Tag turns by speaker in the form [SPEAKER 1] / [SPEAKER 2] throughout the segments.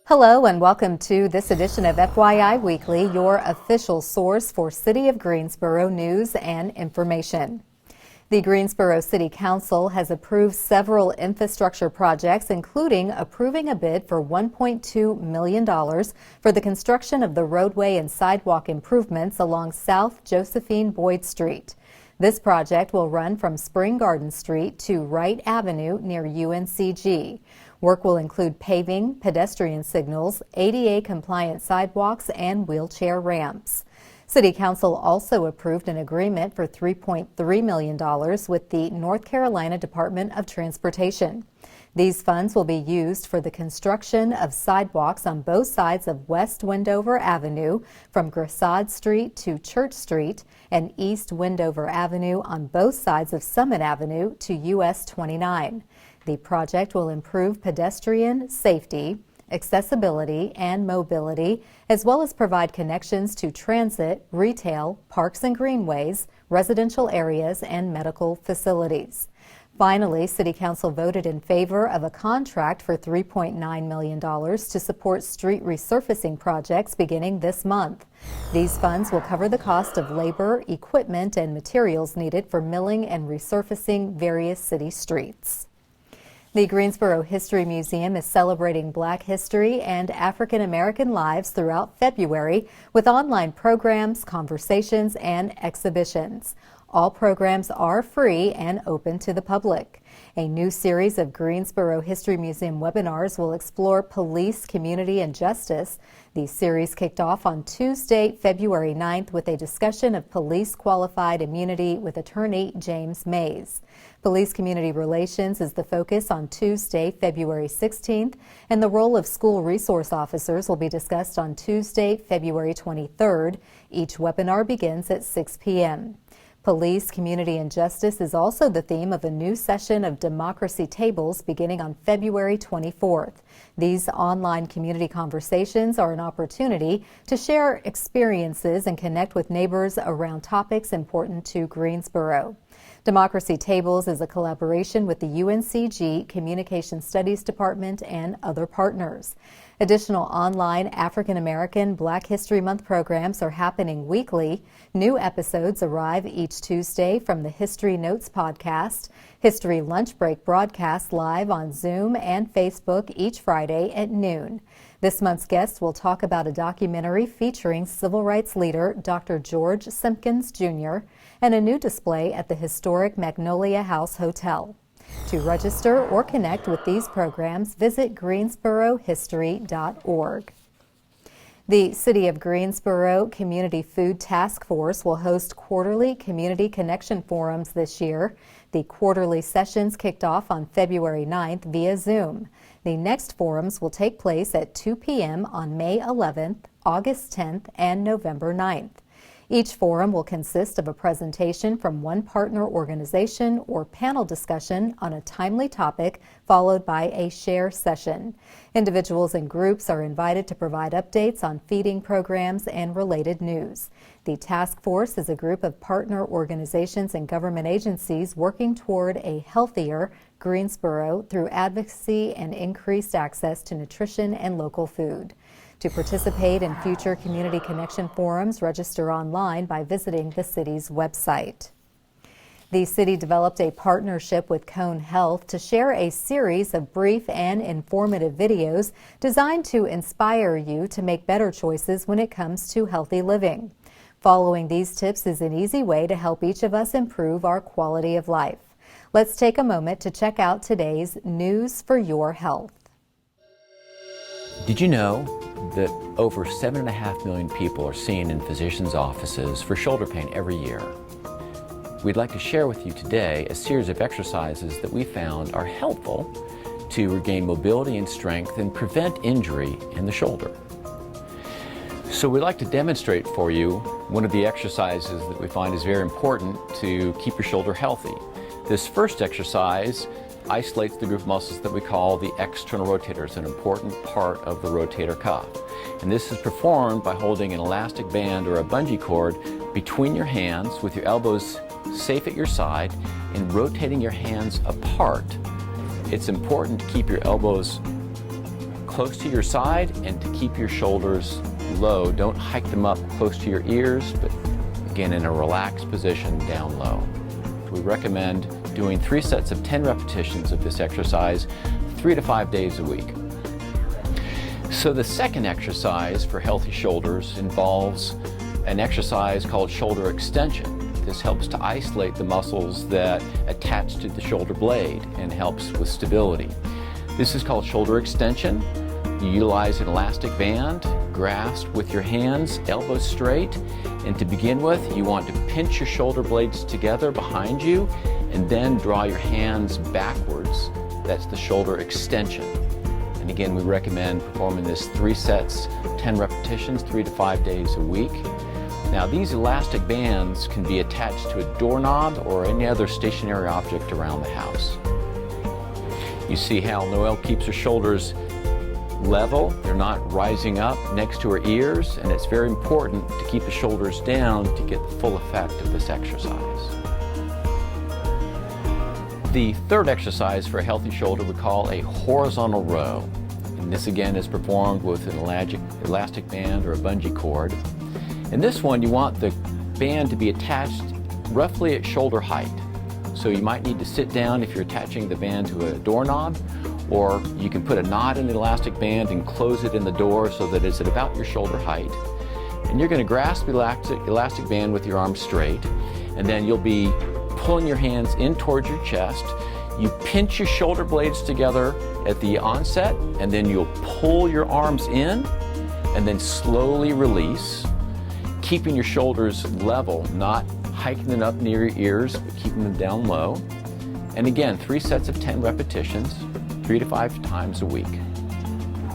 [SPEAKER 1] Hello and welcome to this edition of FYI Weekly, your official source for City of Greensboro news and information. The Greensboro City Council has approved several infrastructure projects, including approving a bid for $1.2 million for the construction of the roadway and sidewalk improvements along South Josephine Boyd Street. This project will run from Spring Garden Street to Wright Avenue near UNCG. Work will include paving, pedestrian signals, ADA-compliant sidewalks, and wheelchair ramps. City Council also approved an agreement for $3.3 million with the North Carolina Department of Transportation. These funds will be used for the construction of sidewalks on both sides of West Wendover Avenue from Grasad Street to Church Street and East Wendover Avenue on both sides of Summit Avenue to US 29. The project will improve pedestrian safety, accessibility, and mobility, as well as provide connections to transit, retail, parks and greenways, residential areas, and medical facilities. Finally, City Council voted in favor of a contract for $3.9 million to support street resurfacing projects beginning this month. These funds will cover the cost of labor, equipment, and materials needed for milling and resurfacing various city streets. The Greensboro History Museum is celebrating Black history and African American lives throughout February with online programs, conversations, and exhibitions. All programs are free and open to the public. A new series of Greensboro History Museum webinars will explore police, community, and justice. The series kicked off on Tuesday, February 9th with a discussion of police qualified immunity with attorney James Mays. Police community relations is the focus on Tuesday, February 16th, and the role of school resource officers will be discussed on Tuesday, February 23rd. Each webinar begins at 6 p.m. Police, community, and justice is also the theme of a new session of Democracy Tables beginning on February 24th. These online community conversations are an opportunity to share experiences and connect with neighbors around topics important to Greensboro. Democracy Tables is a collaboration with the UNCG Communication Studies Department and other partners. Additional online African American Black History Month programs are happening weekly. New episodes arrive each Tuesday from the History Notes podcast. History Lunch Break broadcasts live on Zoom and Facebook each Friday at noon. This month's guests will talk about a documentary featuring civil rights leader Dr. George Simpkins Jr. and a new display at the historic Magnolia House Hotel. To register or connect with these programs, visit greensborohistory.org. The City of Greensboro Community Food Task Force will host quarterly community connection forums this year. The quarterly sessions kicked off on February 9th via Zoom. The next forums will take place at 2 p.m. on May 11th, August 10th, and November 9th. Each forum will consist of a presentation from one partner organization or panel discussion on a timely topic, followed by a share session. Individuals and groups are invited to provide updates on feeding programs and related news. The task force is a group of partner organizations and government agencies working toward a healthier Greensboro through advocacy and increased access to nutrition and local food. To participate in future Community Connection forums, register online by visiting the city's website. The city developed a partnership with Cone Health to share a series of brief and informative videos designed to inspire you to make better choices when it comes to healthy living. Following these tips is an easy way to help each of us improve our quality of life. Let's take a moment to check out today's News for Your Health.
[SPEAKER 2] Did you know that over 7.5 million people are seen in physicians' offices for shoulder pain every year? We'd like to share with you today a series of exercises that we found are helpful to regain mobility and strength and prevent injury in the shoulder. So we'd like to demonstrate for you one of the exercises that we find is very important to keep your shoulder healthy. This first exercise isolates the group of muscles that we call the external rotators, an important part of the rotator cuff. And this is performed by holding an elastic band or a bungee cord between your hands with your elbows safe at your side and rotating your hands apart. It's important to keep your elbows close to your side and to keep your shoulders low. Don't hike them up close to your ears, but again in a relaxed position down low. We recommend doing 3 sets of 10 repetitions of this exercise 3 to 5 days a week. So the second exercise for healthy shoulders involves an exercise called shoulder extension. This helps to isolate the muscles that attach to the shoulder blade and helps with stability. This is called shoulder extension. You utilize an elastic band, grasped with your hands, elbows straight, and to begin with, you want to pinch your shoulder blades together behind you and then draw your hands backwards. That's the shoulder extension. And again, we recommend performing this 3 sets, 10 repetitions, 3 to 5 days a week. Now, these elastic bands can be attached to a doorknob or any other stationary object around the house. You see how Noelle keeps her shoulders level. They're not rising up next to her ears, and it's very important to keep the shoulders down to get the full effect of this exercise. The third exercise for a healthy shoulder we call a horizontal row. And this again is performed with an elastic band or a bungee cord. In this one, you want the band to be attached roughly at shoulder height. So you might need to sit down if you're attaching the band to a doorknob, or you can put a knot in the elastic band and close it in the door so that it's at about your shoulder height. And you're going to grasp the elastic band with your arms straight, and then you'll be pulling your hands in towards your chest. You pinch your shoulder blades together at the onset, and then you'll pull your arms in and then slowly release, keeping your shoulders level, not hiking them up near your ears, but keeping them down low. And again, 3 sets of 10 repetitions, 3 to 5 times a week.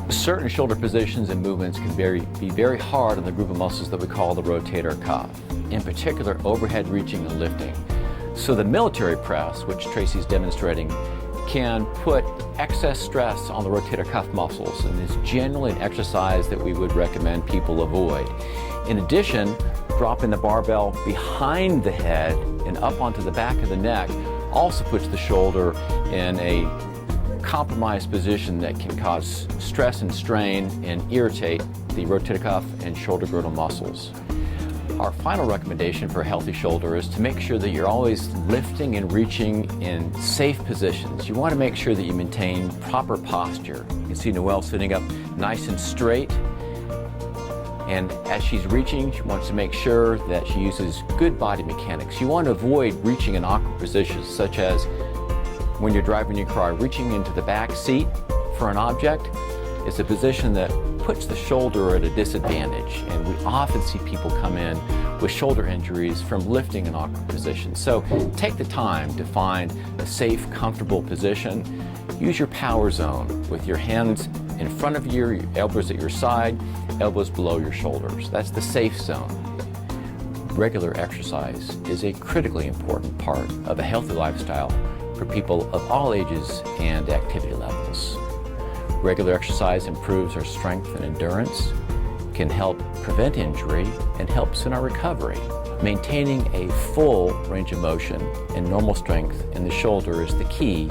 [SPEAKER 2] Certain shoulder positions and movements can be very hard on the group of muscles that we call the rotator cuff, in particular overhead reaching and lifting. So the military press, which Tracy's demonstrating, can put excess stress on the rotator cuff muscles, and is generally an exercise that we would recommend people avoid. In addition, dropping the barbell behind the head and up onto the back of the neck also puts the shoulder in a compromised position that can cause stress and strain and irritate the rotator cuff and shoulder girdle muscles. Our final recommendation for a healthy shoulder is to make sure that you're always lifting and reaching in safe positions. You want to make sure that you maintain proper posture. You can see Noelle sitting up nice and straight. And as she's reaching, she wants to make sure that she uses good body mechanics. You want to avoid reaching in awkward positions, such as when you're driving your car, reaching into the back seat for an object. It's a position that puts the shoulder at a disadvantage, and we often see people come in with shoulder injuries from lifting in awkward positions. So take the time to find a safe, comfortable position. Use your power zone with your hands in front of you, your elbows at your side, elbows below your shoulders. That's the safe zone. Regular exercise is a critically important part of a healthy lifestyle for people of all ages and activity levels. Regular exercise improves our strength and endurance, can help prevent injury, and helps in our recovery. Maintaining a full range of motion and normal strength in the shoulder is the key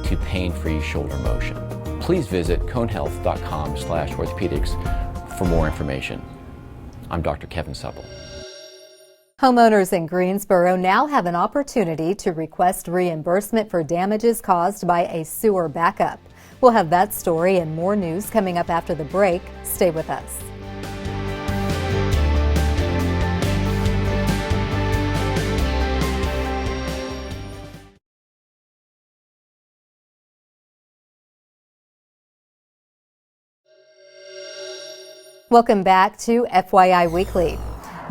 [SPEAKER 2] to pain-free shoulder motion. Please visit conehealth.com/orthopedics for more information. I'm Dr. Kevin Supple.
[SPEAKER 1] Homeowners in Greensboro now have an opportunity to request reimbursement for damages caused by a sewer backup. We'll have that story and more news coming up after the break. Stay with us. Welcome back to FYI Weekly.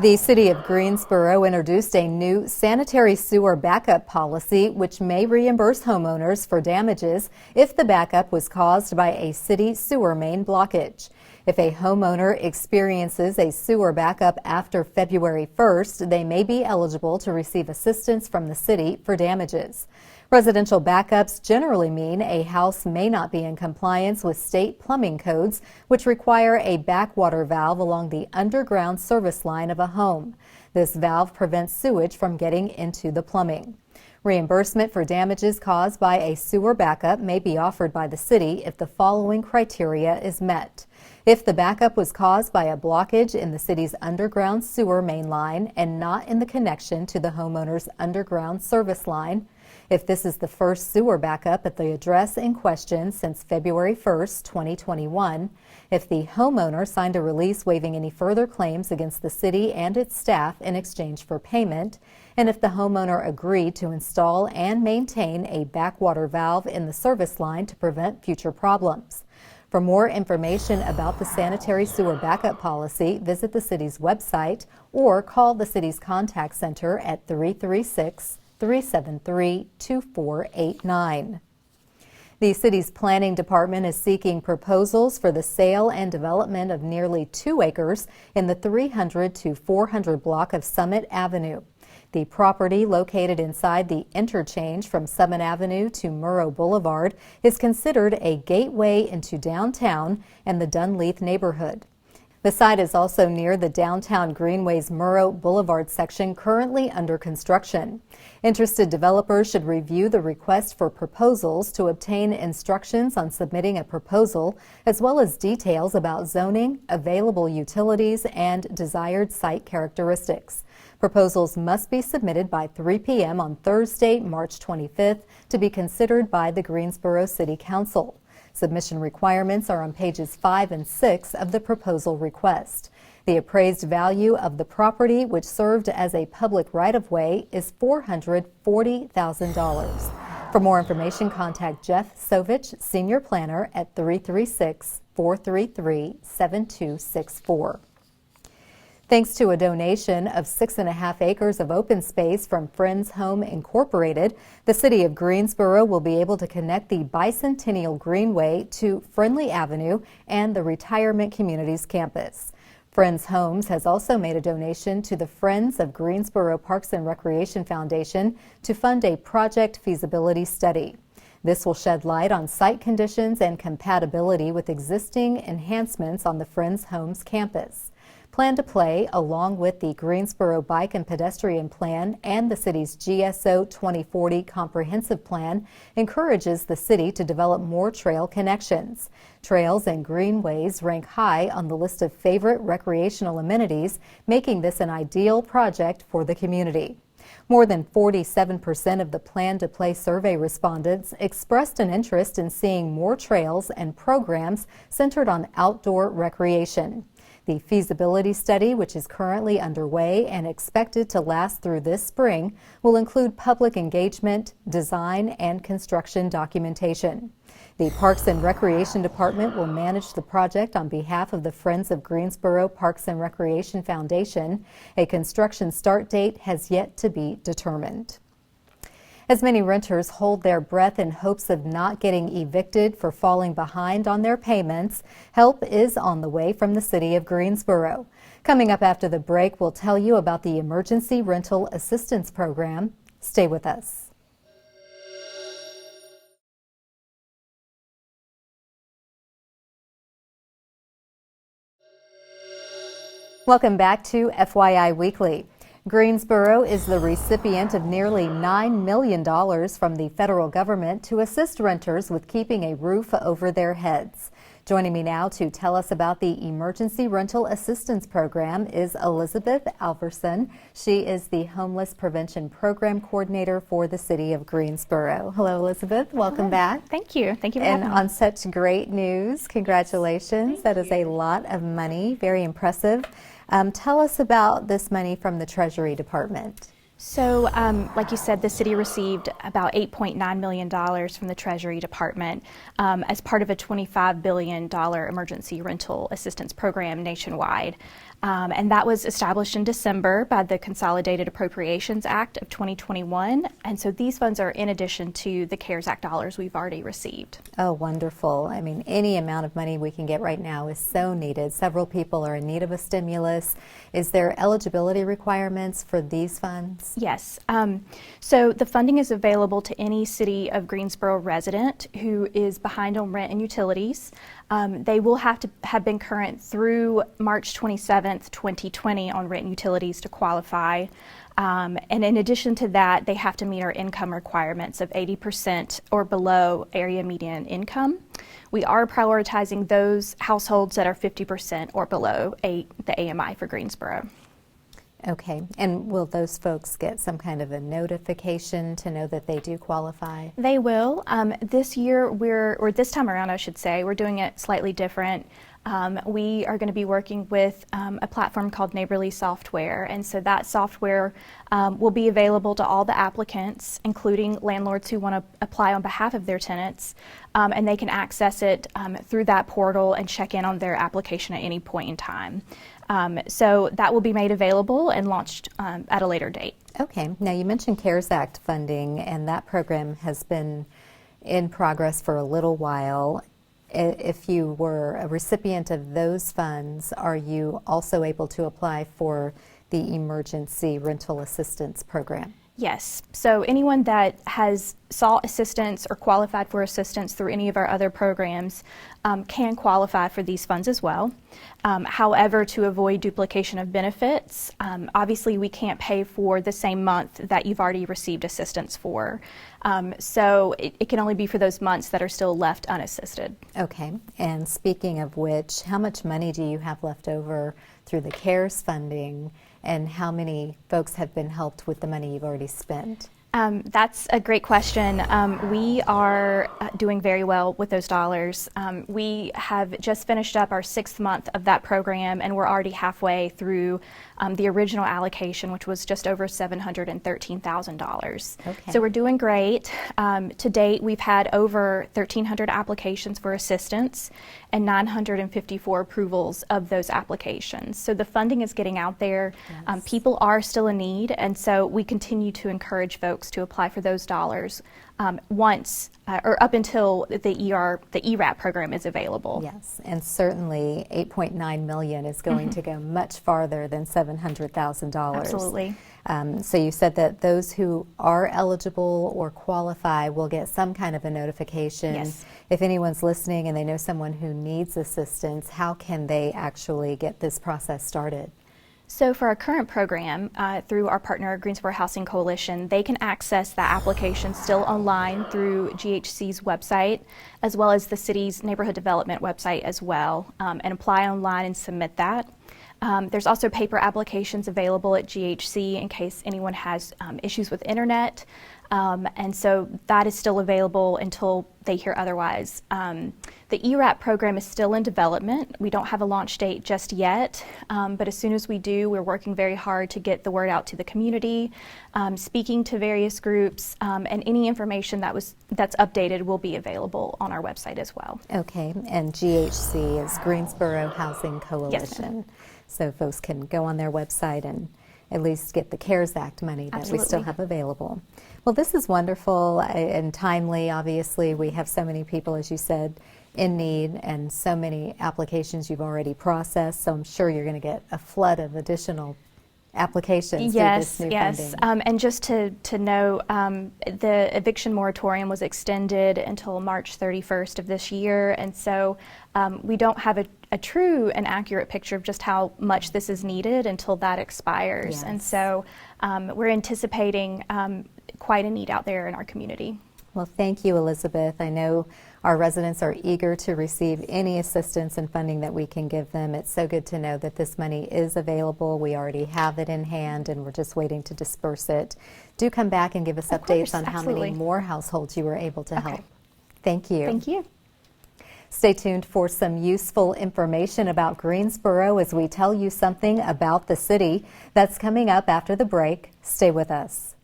[SPEAKER 1] The City of Greensboro introduced a new sanitary sewer backup policy which may reimburse homeowners for damages if the backup was caused by a city sewer main blockage. If a homeowner experiences a sewer backup after February 1st, they may be eligible to receive assistance from the city for damages. Residential backups generally mean a house may not be in compliance with state plumbing codes, which require a backwater valve along the underground service line of a home. This valve prevents sewage from getting into the plumbing. Reimbursement for damages caused by a sewer backup may be offered by the city if the following criteria is met. If the backup was caused by a blockage in the city's underground sewer main line and not in the connection to the homeowner's underground service line, if this is the first sewer backup at the address in question since February 1st, 2021, if the homeowner signed a release waiving any further claims against the city and its staff in exchange for payment, and if the homeowner agreed to install and maintain a backwater valve in the service line to prevent future problems. For more information about the sanitary sewer backup policy, visit the city's website or call the city's contact center at 336-373-2489. The city's planning department is seeking proposals for the sale and development of nearly 2 acres in the 300 to 400 block of Summit Avenue. The property, located inside the interchange from Summit Avenue to Murrow Boulevard, is considered a gateway into downtown and the Dunleith neighborhood. The site is also near the downtown Greenway's Murrow Boulevard section currently under construction. Interested developers should review the request for proposals to obtain instructions on submitting a proposal, as well as details about zoning, available utilities, and desired site characteristics. Proposals must be submitted by 3 p.m. on Thursday, March 25th, to be considered by the Greensboro City Council. Submission requirements are on pages 5 and 6 of the proposal request. The appraised value of the property, which served as a public right-of-way, is $440,000. For more information, contact Jeff Sovich, Senior Planner, at 336-433-7264. Thanks to a donation of 6.5 acres of open space from Friends Home Incorporated, the city of Greensboro will be able to connect the Bicentennial Greenway to Friendly Avenue and the Retirement Communities campus. Friends Homes has also made a donation to the Friends of Greensboro Parks and Recreation Foundation to fund a project feasibility study. This will shed light on site conditions and compatibility with existing enhancements on the Friends Homes campus. Plan to Play, along with the Greensboro Bike and Pedestrian Plan and the city's GSO 2040 Comprehensive Plan, encourages the city to develop more trail connections. Trails and greenways rank high on the list of favorite recreational amenities, making this an ideal project for the community. More than 47% of the Plan to Play survey respondents expressed an interest in seeing more trails and programs centered on outdoor recreation. The feasibility study, which is currently underway and expected to last through this spring, will include public engagement, design, and construction documentation. The Parks and Recreation Department will manage the project on behalf of the Friends of Greensboro Parks and Recreation Foundation. A construction start date has yet to be determined. As many renters hold their breath in hopes of not getting evicted for falling behind on their payments, help is on the way from the city of Greensboro. Coming up after the break, we'll tell you about the Emergency Rental Assistance Program. Stay with us. Welcome back to FYI Weekly. Greensboro is the recipient of nearly $9 million from the federal government to assist renters with keeping a roof over their heads. Joining me now to tell us about the Emergency Rental Assistance Program is Elizabeth Alverson. She is the Homeless Prevention Program Coordinator for the City of Greensboro. Hello, Elizabeth. Welcome back.
[SPEAKER 3] Thank you. Thank you for having me.
[SPEAKER 1] And on such great news, congratulations. That is a lot of money. Very impressive. Tell us about this money from the Treasury Department.
[SPEAKER 3] So, like you said, the city received about $8.9 million from the Treasury Department as part of a $25 billion emergency rental assistance program nationwide. And that was established in December by the Consolidated Appropriations Act of 2021. And so these funds are in addition to the CARES Act dollars we've already received.
[SPEAKER 1] Oh, wonderful. I mean, any amount of money we can get right now is so needed. Several people are in need of a stimulus. Is there eligibility requirements for these funds? funds?
[SPEAKER 3] Yes. So the funding is available to any City of Greensboro resident who is behind on rent and utilities. They will have to have been current through March 27th, 2020 on rent and utilities to qualify. And in addition to that, they have to meet our income requirements of 80% or below area median income. We are prioritizing those households that are 50% or below the AMI for Greensboro.
[SPEAKER 1] Okay, and will those folks get some kind of a notification to know that they do qualify?
[SPEAKER 3] They will. This year, or this time around, I should say, we're doing it slightly different. We are going to be working with a platform called Neighborly Software, and so that software will be available to all the applicants, including landlords who want to apply on behalf of their tenants, and they can access it through that portal and check in on their application at any point in time. So that will be made available and launched at a later date.
[SPEAKER 1] Okay, now you mentioned CARES Act funding, and that program has been in progress for a little while. If you were a recipient of those funds, are you also able to apply for the Emergency Rental Assistance Program?
[SPEAKER 3] Yes. So anyone that has sought assistance or qualified for assistance through any of our other programs can qualify for these funds as well. However, to avoid duplication of benefits, obviously we can't pay for the same month that you've already received assistance for. So it can only be for those months that are still left unassisted.
[SPEAKER 1] Okay. And speaking of which, how much money do you have left over through the CARES funding, and how many folks have been helped with the money you've already spent?
[SPEAKER 3] That's a great question. We are doing very well with those dollars. We have just finished up our 6th month of that program, and we're already halfway through the original allocation, which was just over $713,000.
[SPEAKER 1] Okay.
[SPEAKER 3] So we're doing great. To date, we've had over 1,300 applications for assistance and 954 approvals of those applications. So the funding is getting out there.
[SPEAKER 1] Yes.
[SPEAKER 3] People are still in need, and so we continue to encourage folks to apply for those dollars once or up until the ERAP program is available.
[SPEAKER 1] Yes, and certainly $8.9 million is going to go much farther than $700,000.
[SPEAKER 3] Absolutely.
[SPEAKER 1] So you said that those who are eligible or qualify will get some kind of a notification.
[SPEAKER 3] Yes.
[SPEAKER 1] If anyone's listening and they know someone who needs assistance, how can they actually get this process started?
[SPEAKER 3] So for our current program, through our partner Greensboro Housing Coalition, they can access that application still online through GHC's website, as well as the city's neighborhood development website as well, and apply online and submit that. There's also paper applications available at GHC in case anyone has issues with internet. And so that is still available until they hear otherwise. The ERAP program is still in development. We don't have a launch date just yet, but as soon as we do, we're working very hard to get the word out to the community, speaking to various groups, and any information that's updated will be available on our website as well.
[SPEAKER 1] Okay, and GHC is Greensboro Housing Coalition.
[SPEAKER 3] Yes, ma'am.
[SPEAKER 1] So folks can go on their website and at least get the CARES Act money that we still
[SPEAKER 3] Absolutely.
[SPEAKER 1] have available. Well, this is wonderful and timely. Obviously, we have so many people, as you said, in need, and so many applications you've already processed, so I'm sure you're going to get a flood of additional applications through this new funding.
[SPEAKER 3] And just to know, the eviction moratorium was extended until March 31st of this year, and so we don't have a true and accurate picture of just how much this is needed until that expires.
[SPEAKER 1] Yes.
[SPEAKER 3] And so we're anticipating quite a need out there in our community.
[SPEAKER 1] Well, thank you, Elizabeth. I know our residents are eager to receive any assistance and funding that we can give them. It's so good to know that this money is available. We already have it in hand, and we're just waiting to disperse it. Do come back and give us updates on how many more households you were able to help. Thank you.
[SPEAKER 3] Thank you.
[SPEAKER 1] Stay tuned for some useful information about Greensboro as we tell you something about the city. That's coming up after the break. Stay with us.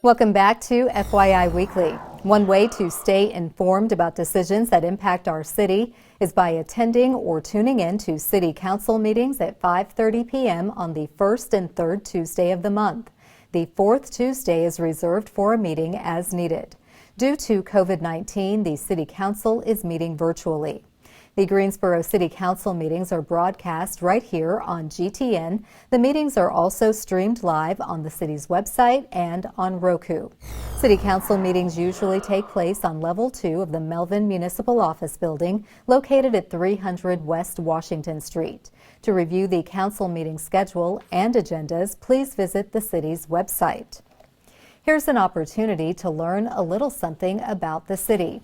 [SPEAKER 1] Welcome back to FYI Weekly. One way to stay informed about decisions that impact our city is by attending or tuning in to City Council meetings at 5:30 p.m. on the first and third Tuesday of the month. The fourth Tuesday is reserved for a meeting as needed. Due to COVID-19, the City Council is meeting virtually. The Greensboro City Council meetings are broadcast right here on GTN. The meetings are also streamed live on the city's website and on Roku. City Council meetings usually take place on Level 2 of the Melvin Municipal Office Building, located at 300 West Washington Street. To review the council meeting schedule and agendas, please visit the city's website. Here's an opportunity to learn a little something about the city.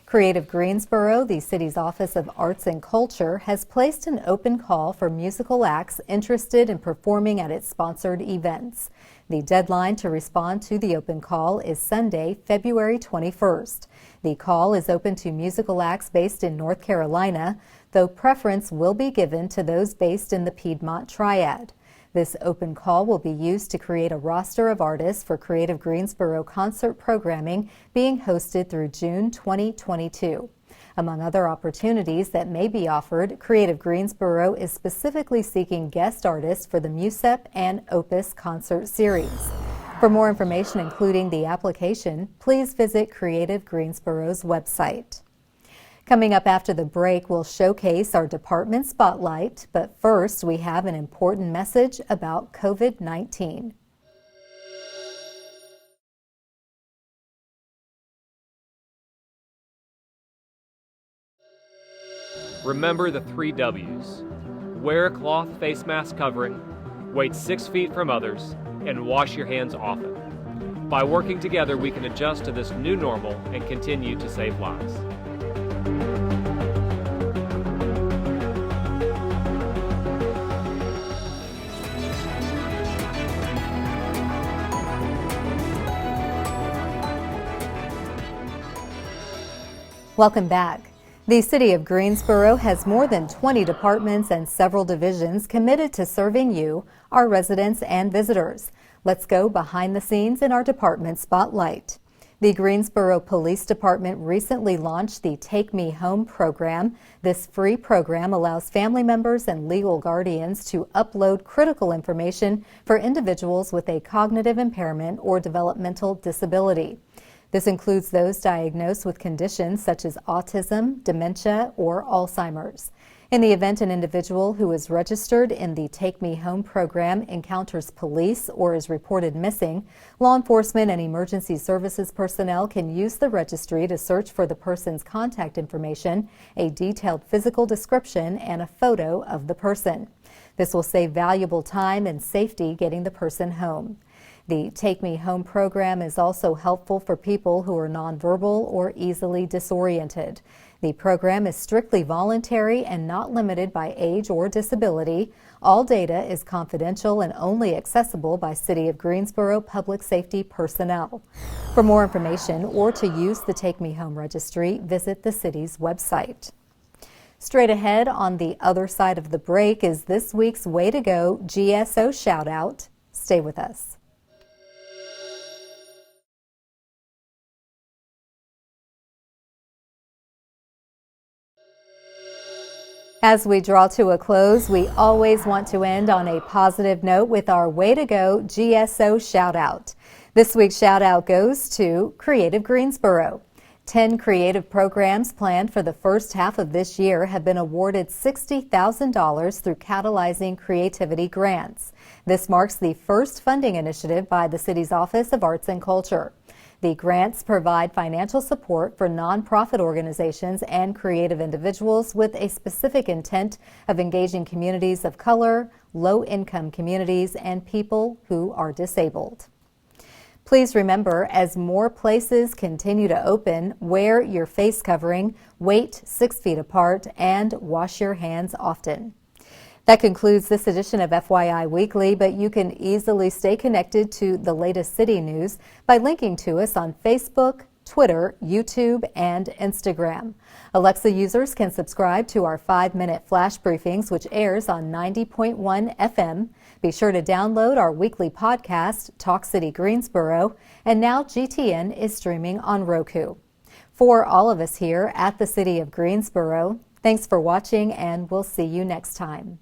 [SPEAKER 1] Creative Greensboro, the city's Office of Arts and Culture, has placed an open call for musical acts interested in performing at its sponsored events. The deadline to respond to the open call is Sunday, February 21st. The call is open to musical acts based in North Carolina, though preference will be given to those based in the Piedmont Triad. This open call will be used to create a roster of artists for Creative Greensboro concert programming being hosted through June 2022. Among other opportunities that may be offered, Creative Greensboro is specifically seeking guest artists for the MUSEP and Opus concert series. For more information, including the application, please visit Creative Greensboro's website. Coming up after the break, we'll showcase our department spotlight, but first we have an important message about COVID-19.
[SPEAKER 4] Remember the 3 W's. Wear a cloth face mask covering, wait 6 feet from others, and wash your hands often. By working together, we can adjust to this new normal and continue to save lives.
[SPEAKER 1] Welcome back. The City of Greensboro has more than 20 departments and several divisions committed to serving you, our residents and visitors. Let's go behind the scenes in our department spotlight. The Greensboro Police Department recently launched the Take Me Home program. This free program allows family members and legal guardians to upload critical information for individuals with a cognitive impairment or developmental disability. This includes those diagnosed with conditions such as autism, dementia, or Alzheimer's. In the event an individual who is registered in the Take Me Home program encounters police or is reported missing, law enforcement and emergency services personnel can use the registry to search for the person's contact information, a detailed physical description, and a photo of the person. This will save valuable time and safety getting the person home. The Take Me Home program is also helpful for people who are nonverbal or easily disoriented. The program is strictly voluntary and not limited by age or disability. All data is confidential and only accessible by City of Greensboro public safety personnel. For more information or to use the Take Me Home registry, visit the city's website. Straight ahead on the other side of the break is this week's Way to Go GSO shout out. Stay with us. As we draw to a close, we always want to end on a positive note with our Way to Go GSO shout out. This week's shout out goes to Creative Greensboro. 10 creative programs planned for the first half of this year have been awarded $60,000 through Catalyzing Creativity grants. This marks the first funding initiative by the city's Office of Arts and Culture. The grants provide financial support for nonprofit organizations and creative individuals with a specific intent of engaging communities of color, low-income communities, and people who are disabled. Please remember, as more places continue to open, wear your face covering, wait 6 feet apart, and wash your hands often. That concludes this edition of FYI Weekly, but you can easily stay connected to the latest city news by linking to us on Facebook, Twitter, YouTube, and Instagram. Alexa users can subscribe to our 5-minute flash briefings, which airs on 90.1 FM. Be sure to download our weekly podcast, Talk City Greensboro, and now GTN is streaming on Roku. For all of us here at the City of Greensboro, thanks for watching, and we'll see you next time.